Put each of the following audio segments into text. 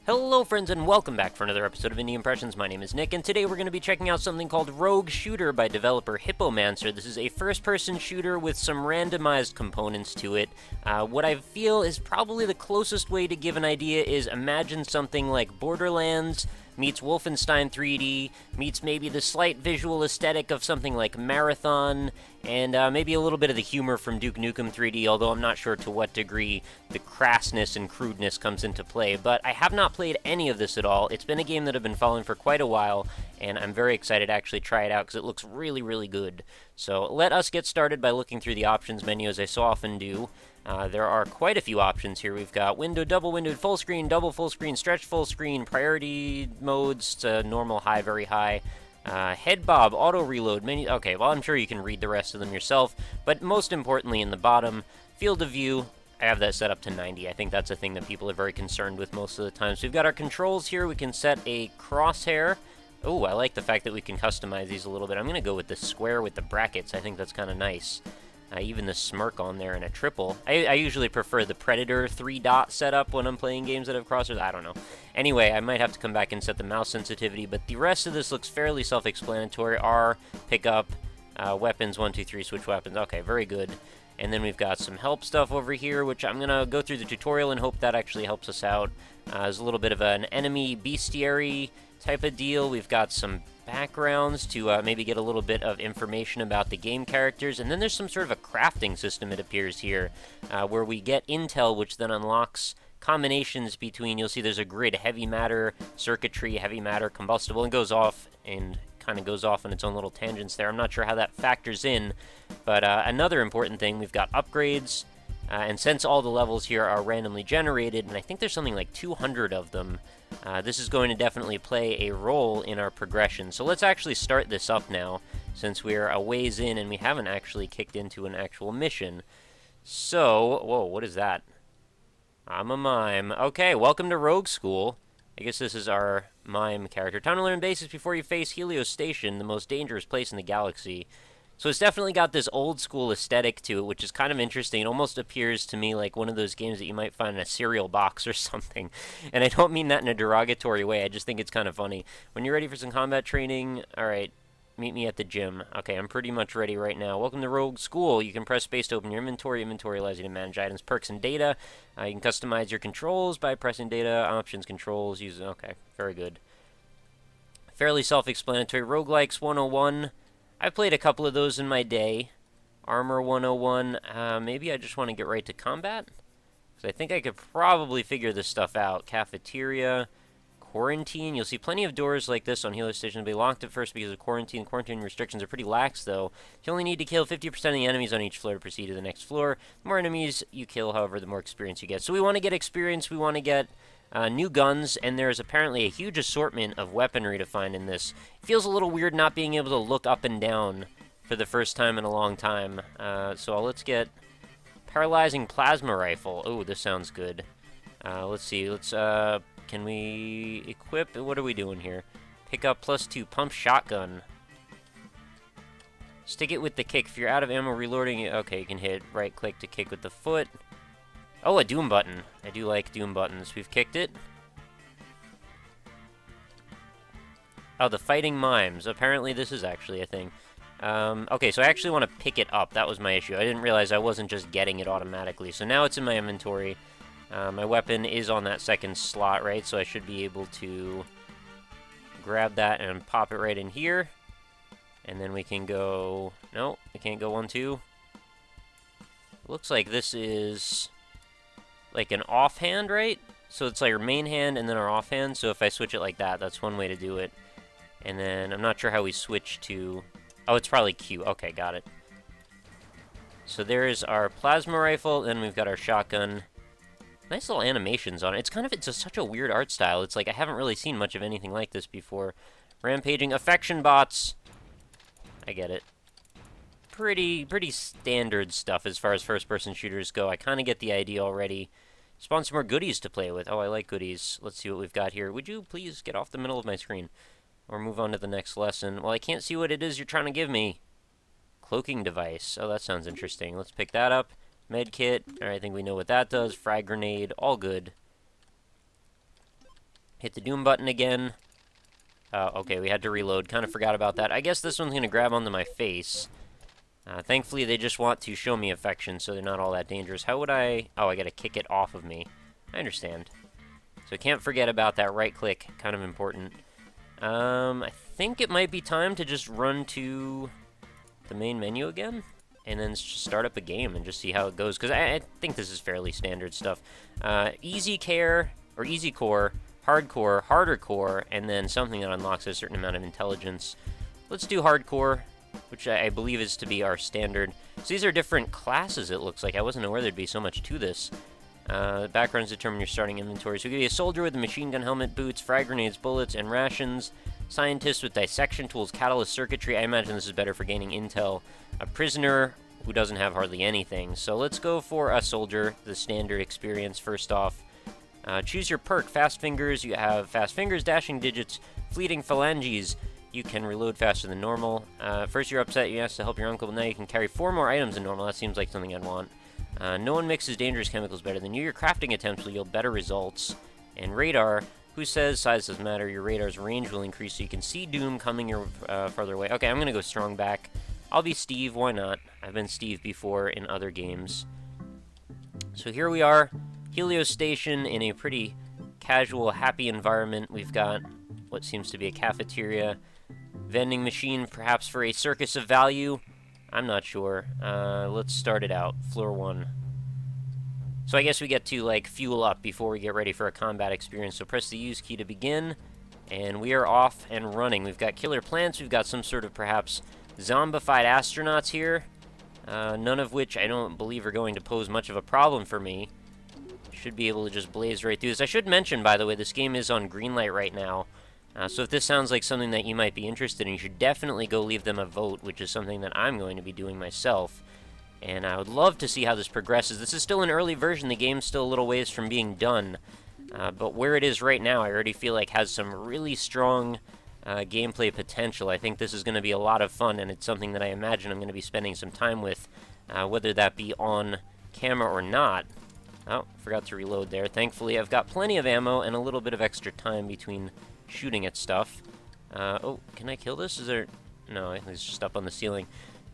Hello friends and welcome back for another episode of Indie Impressions. My name is Nick and today we're going to be checking out something called Rogue Shooter by developer Hippomancer. This is a first-person shooter with some randomized components to it. What I feel is probably the closest way to give an idea is imagine something like Borderlands meets Wolfenstein 3D, meets maybe the slight visual aesthetic of something like Marathon, and maybe a little bit of the humor from Duke Nukem 3D, although I'm not sure to what degree the crassness and crudeness comes into play. But I have not played any of this at all. It's been a game that I've been following for quite a while, and I'm very excited to actually try it out because it looks really, really good. So let us get started by looking through the options menu as I so often do. There are quite a few options here. We've got window, double windowed, full screen, double full screen, stretch full screen, priority modes to normal, high, very high, head bob, auto reload, menu. Okay, well, I'm sure you can read the rest of them yourself, but most importantly in the bottom, field of view, I have that set up to 90. I think that's a thing that people are very concerned with most of the time. So we've got our controls here. We can set a crosshair. Oh, I like the fact that we can customize these a little bit. I'm going to go with the square with the brackets. I think that's kind of nice. Even the smirk on there and a triple. I usually prefer the Predator 3-dot setup when I'm playing games that have crosshairs. I don't know. Anyway, I might have to come back and set the mouse sensitivity, but the rest of this looks fairly self-explanatory. R, pick up, weapons, 1, 2, 3, switch weapons. Okay, very good. And then we've got some help stuff over here, which I'm going to go through the tutorial and hope that actually helps us out. There's a little bit of an enemy bestiary type of deal. We've got some backgrounds to maybe get a little bit of information about the game characters, and then there's some sort of a crafting system, it appears here, where we get intel, which then unlocks combinations between, you'll see there's a grid, heavy matter, circuitry, heavy matter, combustible, and goes off and kind of goes off on its own little tangents there. I'm not sure how that factors in, but another important thing, we've got upgrades, and since all the levels here are randomly generated, and I think there's something like 200 of them, this is going to definitely play a role in our progression. So let's actually start this up now, since we're a ways in and we haven't actually kicked into an actual mission. So, whoa, what is that? I'm a mime. Okay, welcome to Rogue School. I guess this is our mime character. Time to learn basics before you face Helios Station, the most dangerous place in the galaxy. So it's definitely got this old school aesthetic to it, which is kind of interesting. It almost appears to me like one of those games that you might find in a cereal box or something. And I don't mean that in a derogatory way, I just think it's kind of funny. When you're ready for some combat training, alright, meet me at the gym. Okay, I'm pretty much ready right now. Welcome to Rogue School. You can press space to open your inventory. Inventory allows you to manage items, perks, and data. You can customize your controls by pressing data, options, controls, use... Okay, very good. Fairly self-explanatory. Roguelikes 101. I've played a couple of those in my day. Armor 101. Maybe I just want to get right to combat? Because I think I could probably figure this stuff out. Cafeteria. Quarantine. You'll see plenty of doors like this on Helios Station. They'll be locked at first because of quarantine. Quarantine restrictions are pretty lax, though. You only need to kill 50% of the enemies on each floor to proceed to the next floor. The more enemies you kill, however, the more experience you get. So we want to get experience. We want to get new guns, and there's apparently a huge assortment of weaponry to find in this. It feels a little weird not being able to look up and down for the first time in a long time. So let's get paralyzing plasma rifle. Oh, this sounds good. Let's see. Let's can we equip? What are we doing here? Pick up +2 pump shotgun. Stick it with the kick. If you're out of ammo reloading it, okay, you can hit right click to kick with the foot. Oh, a Doom button. I do like Doom buttons. We've kicked it. Oh, the fighting mimes. Apparently this is actually a thing. Okay, so I actually want to pick it up. That was my issue. I didn't realize I wasn't just getting it automatically. So now it's in my inventory. My weapon is on that second slot, right? So I should be able to grab that and pop it right in here. And then we can go... No, I can't go 1, 2. Looks like this is like an offhand, right? So it's like our main hand and then our offhand. So if I switch it like that, that's one way to do it. And then I'm not sure how we switch to... Oh, it's probably Q. Okay, got it. So there is our plasma rifle. Then we've got our shotgun. Nice little animations on it. It's just such a weird art style. It's like I haven't really seen much of anything like this before. Rampaging affection bots. I get it. Pretty standard stuff as far as first-person shooters go. I kind of get the idea already. Spawn some more goodies to play with. Oh, I like goodies. Let's see what we've got here. Would you please get off the middle of my screen? Or move on to the next lesson. Well, I can't see what it is you're trying to give me. Cloaking device. Oh, that sounds interesting. Let's pick that up. Med kit. Alright, I think we know what that does. Frag grenade. All good. Hit the Doom button again. Okay, we had to reload. Kind of forgot about that. I guess this one's going to grab onto my face. Thankfully, they just want to show me affection, so they're not all that dangerous. How would I... Oh, I got to kick it off of me. I understand. So can't forget about that right click. Kind of important. I think it might be time to just run to the main menu again, and then just start up a game and just see how it goes, because I think this is fairly standard stuff. Easy care, or easy core, hardcore, harder core, and then something that unlocks a certain amount of intelligence. Let's do hardcore, which I believe is to be our standard. So these are different classes, it looks like. I wasn't aware there'd be so much to this. Backgrounds determine your starting inventory. So we give you a soldier with a machine gun helmet, boots, frag grenades, bullets, and rations. Scientist with dissection tools, catalyst circuitry. I imagine this is better for gaining intel. A prisoner who doesn't have hardly anything. So let's go for a soldier, the standard experience first off. Choose your perk. Fast fingers. You have fast fingers, dashing digits, fleeting phalanges. You can reload faster than normal. First you're upset, you ask to help your uncle, but now you can carry 4 more items than normal. That seems like something I'd want. No one mixes dangerous chemicals better than you. Your crafting attempts will yield better results. And radar, who says size doesn't matter? Your radar's range will increase so you can see Doom coming your farther away. Okay, I'm going to go strong back. I'll be Steve, why not? I've been Steve before in other games. So here we are, Helios Station, in a pretty casual, happy environment. We've got what seems to be a cafeteria. Vending machine, perhaps for a circus of value. I'm not sure. Let's start it out. Floor 1. So I guess we get to, like, fuel up before we get ready for a combat experience. So press the use key to begin, and we are off and running. We've got killer plants. We've got some sort of, perhaps, zombified astronauts here. None of which I don't believe are going to pose much of a problem for me. Should be able to just blaze right through this. I should mention, by the way, this game is on Greenlight right now. So if this sounds like something that you might be interested in, you should definitely go leave them a vote, which is something that I'm going to be doing myself. And I would love to see how this progresses. This is still an early version. The game's still a little ways from being done. But where it is right now, I already feel like has some really strong gameplay potential. I think this is going to be a lot of fun, and it's something that I imagine I'm going to be spending some time with, whether that be on camera or not. Oh, forgot to reload there. Thankfully, I've got plenty of ammo and a little bit of extra time between shooting at stuff. Oh, can I kill this? Is there... No, it's just up on the ceiling.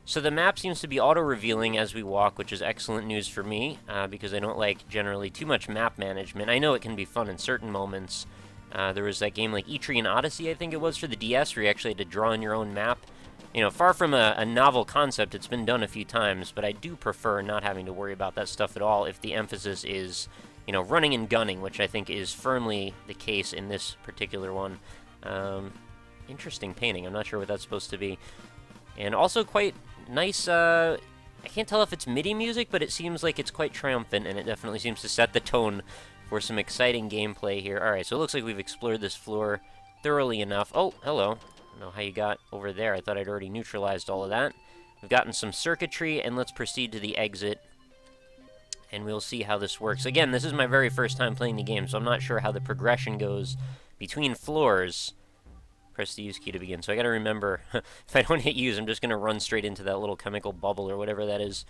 So the map seems to be auto-revealing as we walk, which is excellent news for me, because I don't like generally too much map management. I know it can be fun in certain moments. There was that game like Etrian Odyssey, I think it was, for the DS, where you actually had to draw in your own map. You know, far from a novel concept, it's been done a few times, but I do prefer not having to worry about that stuff at all if the emphasis is, you know, running and gunning, which I think is firmly the case in this particular one. Interesting painting. I'm not sure what that's supposed to be. And also quite nice, I can't tell if it's MIDI music, but it seems like it's quite triumphant, and it definitely seems to set the tone for some exciting gameplay here. Alright, so it looks like we've explored this floor thoroughly enough. Oh, hello. I don't know how you got over there. I thought I'd already neutralized all of that. We've gotten some circuitry, and let's proceed to the exit. And we'll see how this works. Again, this is my very first time playing the game, so I'm not sure how the progression goes between floors. Press the use key to begin. So I gotta remember, if I don't hit use, I'm just gonna run straight into that little chemical bubble or whatever that is.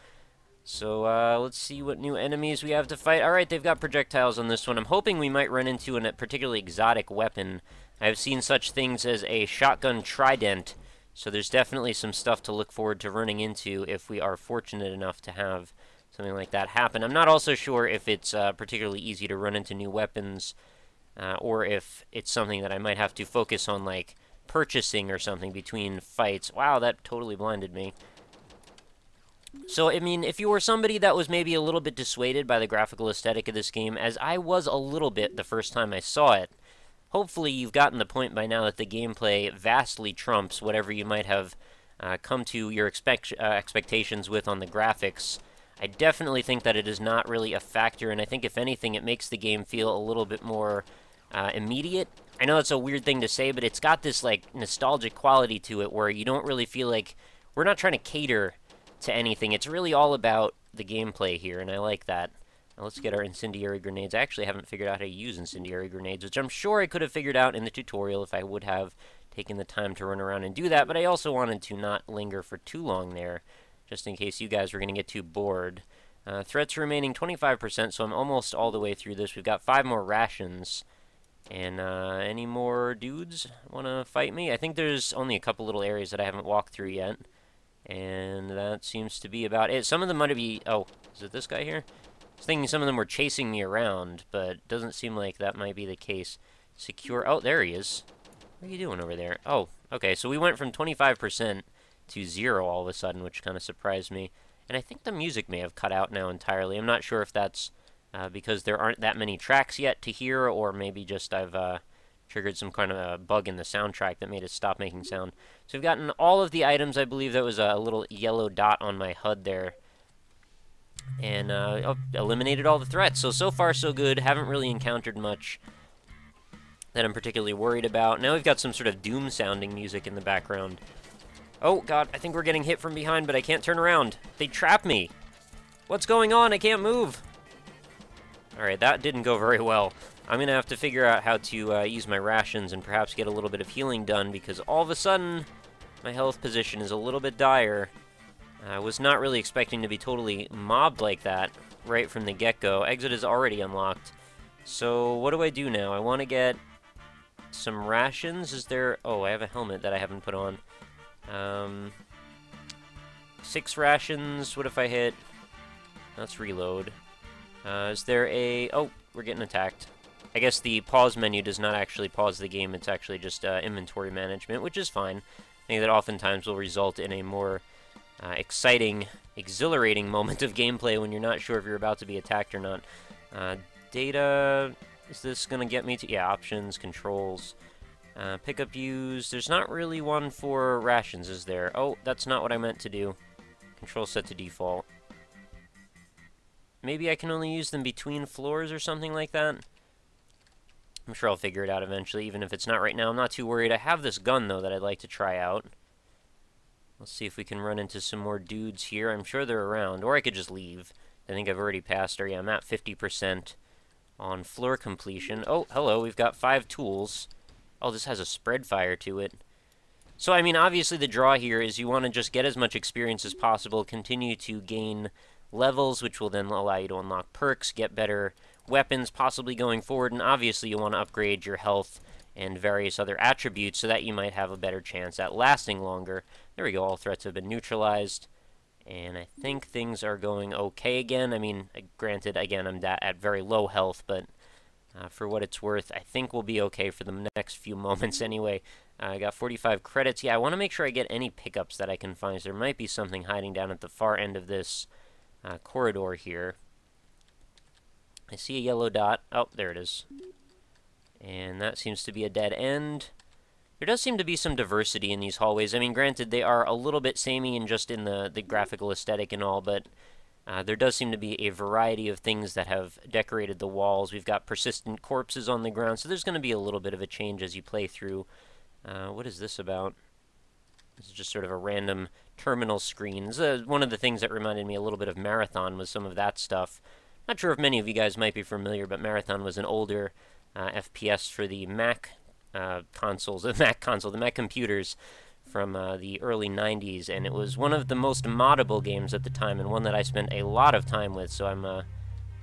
So, let's see what new enemies we have to fight. Alright, they've got projectiles on this one. I'm hoping we might run into a particularly exotic weapon. I've seen such things as a shotgun trident, so there's definitely some stuff to look forward to running into if we are fortunate enough to have something like that happen. I'm not also sure if it's particularly easy to run into new weapons, or if it's something that I might have to focus on, like, purchasing or something between fights. Wow, that totally blinded me. So, I mean, if you were somebody that was maybe a little bit dissuaded by the graphical aesthetic of this game, as I was a little bit the first time I saw it, hopefully you've gotten the point by now that the gameplay vastly trumps whatever you might have come to your expectations with on the graphics. I definitely think that it is not really a factor, and I think if anything it makes the game feel a little bit more immediate. I know that's a weird thing to say, but it's got this, like, nostalgic quality to it where you don't really feel like we're not trying to cater to anything. It's really all about the gameplay here, and I like that. Now let's get our incendiary grenades. I actually haven't figured out how to use incendiary grenades, which I'm sure I could have figured out in the tutorial if I would have taken the time to run around and do that, but I also wanted to not linger for too long there, just in case you guys were going to get too bored. Threats remaining 25%, so I'm almost all the way through this. We've got 5 more rations. And any more dudes want to fight me? I think there's only a couple little areas that I haven't walked through yet. And that seems to be about it. Some of them might be... Oh, is it this guy here? I was thinking some of them were chasing me around, but doesn't seem like that might be the case. Secure... Oh, there he is. What are you doing over there? Oh, okay, so we went from 25% to 0 all of a sudden, which kind of surprised me. And I think the music may have cut out now entirely. I'm not sure if that's because there aren't that many tracks yet to hear, or maybe just I've triggered some kind of a bug in the soundtrack that made it stop making sound. So we've gotten all of the items. I believe that was a little yellow dot on my HUD there. And eliminated all the threats. So far so good. Haven't really encountered much that I'm particularly worried about. Now we've got some sort of doom-sounding music in the background. Oh, God, I think we're getting hit from behind, but I can't turn around. They trapped me. What's going on? I can't move. Alright, that didn't go very well. I'm going to have to figure out how to use my rations and perhaps get a little bit of healing done, because all of a sudden, my health position is a little bit dire. I was not really expecting to be totally mobbed like that right from the get-go. Exit is already unlocked. So, what do I do now? I want to get some rations. Is there... Oh, I have a helmet that I haven't put on. 6 rations. What if I hit... Let's reload. Is there a... Oh, we're getting attacked. I guess the pause menu does not actually pause the game. It's actually just inventory management, which is fine. I think that oftentimes will result in a more exciting, exhilarating moment of gameplay when you're not sure if you're about to be attacked or not. Data... Is this going to get me to... Yeah, options, controls... Pickup use. There's not really one for rations, is there? Oh, that's not what I meant to do. Control set to default. Maybe I can only use them between floors or something like that? I'm sure I'll figure it out eventually, even if it's not right now. I'm not too worried. I have this gun, though, that I'd like to try out. Let's see if we can run into some more dudes here. I'm sure they're around. Or I could just leave. I think I've already passed, or yeah, I'm at 50% on floor completion. Oh, hello, we've got 5 tools. Oh, this has a spread fire to it. So, I mean, obviously the draw here is you want to just get as much experience as possible, continue to gain levels, which will then allow you to unlock perks, get better weapons, possibly going forward, and obviously you want to upgrade your health and various other attributes so that you might have a better chance at lasting longer. There we go, all threats have been neutralized, and I think things are going okay again. I mean, granted, again, I'm at very low health, but for what it's worth, I think we'll be okay for the next few moments anyway. I got 45 credits. Yeah, I want to make sure I get any pickups that I can find. So there might be something hiding down at the far end of this corridor here. I see a yellow dot. Oh, there it is. And that seems to be a dead end. There does seem to be some diversity in these hallways. I mean, granted, they are a little bit samey and just in the graphical aesthetic and all, but there does seem to be a variety of things that have decorated the walls. We've got persistent corpses on the ground, so there's going to be a little bit of a change as you play through. What is this about? This is just sort of a random terminal screen. This is, one of the things that reminded me a little bit of Marathon was some of that stuff. Not sure if many of you guys might be familiar, but Marathon was an older FPS for the Mac consoles, the Mac computers from the early 90s, and it was one of the most moddable games at the time, and one that I spent a lot of time with, so I'm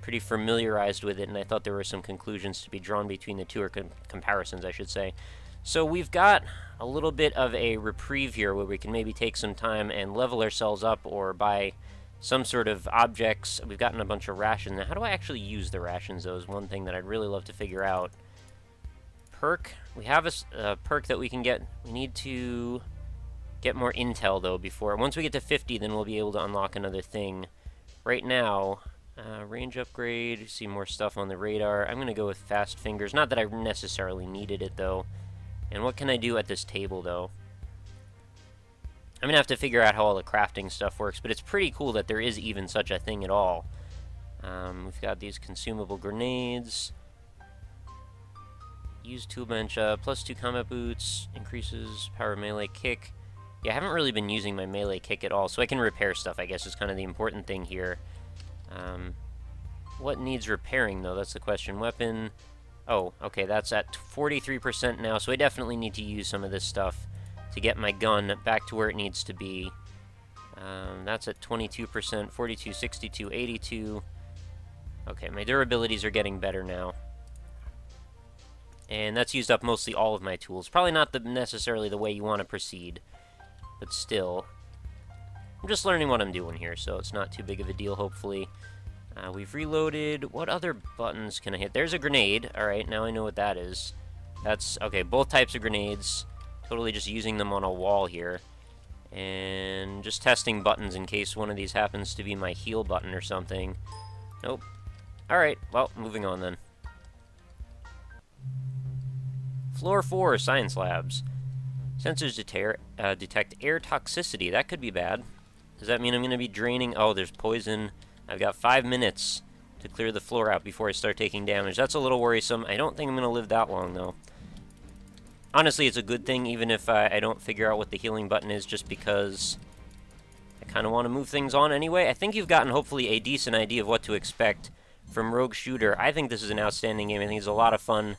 pretty familiarized with it, and I thought there were some conclusions to be drawn between the two, or comparisons, I should say. So we've got a little bit of a reprieve here where we can maybe take some time and level ourselves up or buy some sort of objects. We've gotten a bunch of rations. Now, how do I actually use the rations, though, is one thing that I'd really love to figure out. Perk. We have a perk that we can get. We need to get more intel, though, before. Once we get to 50, then we'll be able to unlock another thing. Right now, range upgrade, see more stuff on the radar. I'm going to go with fast fingers. Not that I necessarily needed it, though. And what can I do at this table, though? I'm going to have to figure out how all the crafting stuff works, but it's pretty cool that there is even such a thing at all. We've got these consumable grenades. Use tool bench, +2 combat boots, increases power melee kick. Yeah, I haven't really been using my melee kick at all, so I can repair stuff, I guess, is kind of the important thing here. What needs repairing, though? That's the question. Weapon. Oh, okay, that's at 43% now, so I definitely need to use some of this stuff to get my gun back to where it needs to be. That's at 22%, 42, 62, 82. Okay, my durabilities are getting better now. And that's used up mostly all of my tools. Probably not necessarily the way you want to proceed, but still. I'm just learning what I'm doing here, so it's not too big of a deal, hopefully. We've reloaded. What other buttons can I hit? There's a grenade. Alright, now I know what that is. That's, okay, both types of grenades. Totally just using them on a wall here. And just testing buttons in case one of these happens to be my heal button or something. Nope. Alright, well, moving on then. Floor 4, Science Labs. Sensors detect air toxicity. That could be bad. Does that mean I'm going to be draining? Oh, there's poison. I've got 5 minutes to clear the floor out before I start taking damage. That's a little worrisome. I don't think I'm going to live that long, though. Honestly, it's a good thing, even if I don't figure out what the healing button is, just because I kind of want to move things on anyway. I think you've gotten, hopefully, a decent idea of what to expect from Rogue Shooter. I think this is an outstanding game. I think it's a lot of fun,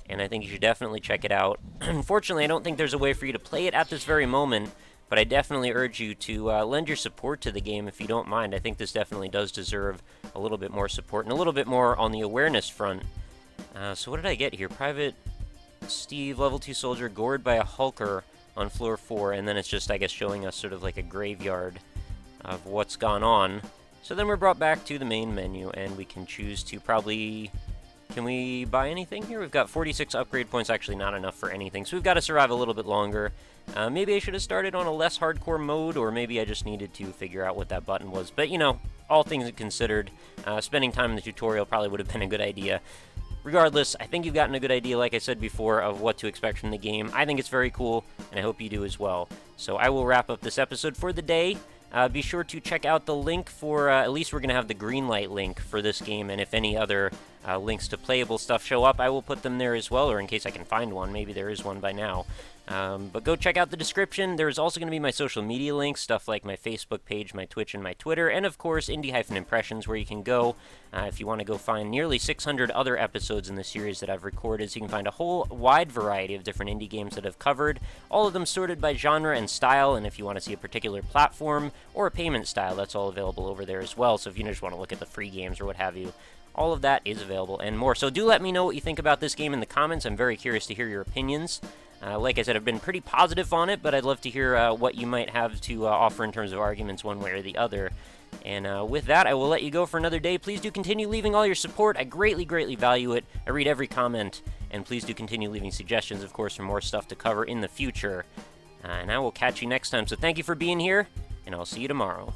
and I think you should definitely check it out. Unfortunately, I don't think there's a way for you to play it at this very moment, but I definitely urge you to lend your support to the game if you don't mind. I think this definitely does deserve a little bit more support and a little bit more on the awareness front. So what did I get here? Private Steve, level 2 soldier, gored by a hulker on floor 4, and then it's just, I guess, showing us sort of like a graveyard of what's gone on. So then we're brought back to the main menu, and we can choose to probably... Can we buy anything here? We've got 46 upgrade points, actually not enough for anything, so we've got to survive a little bit longer. Maybe I should have started on a less hardcore mode, or maybe I just needed to figure out what that button was. But, you know, all things considered, spending time in the tutorial probably would have been a good idea. Regardless, I think you've gotten a good idea, like I said before, of what to expect from the game. I think it's very cool, and I hope you do as well. So I will wrap up this episode for the day. Be sure to check out the link for, at least we're going to have the Greenlight link for this game, and if any other links to playable stuff show up, I will put them there as well, or in case I can find one. Maybe there is one by now. But go check out the description. There's also going to be my social media links, stuff like my Facebook page, my Twitch, and my Twitter, and of course, Indie-Impressions, where you can go if you want to go find nearly 600 other episodes in the series that I've recorded, so you can find a whole wide variety of different indie games that I've covered, all of them sorted by genre and style, and if you want to see a particular platform or a payment style, that's all available over there as well, so if you just want to look at the free games or what have you, all of that is available and more. So do let me know what you think about this game in the comments. I'm very curious to hear your opinions. Like I said, I've been pretty positive on it, but I'd love to hear what you might have to offer in terms of arguments one way or the other. And with that, I will let you go for another day. Please do continue leaving all your support. I greatly, greatly value it. I read every comment, and please do continue leaving suggestions, of course, for more stuff to cover in the future. And I will catch you next time. So thank you for being here, and I'll see you tomorrow.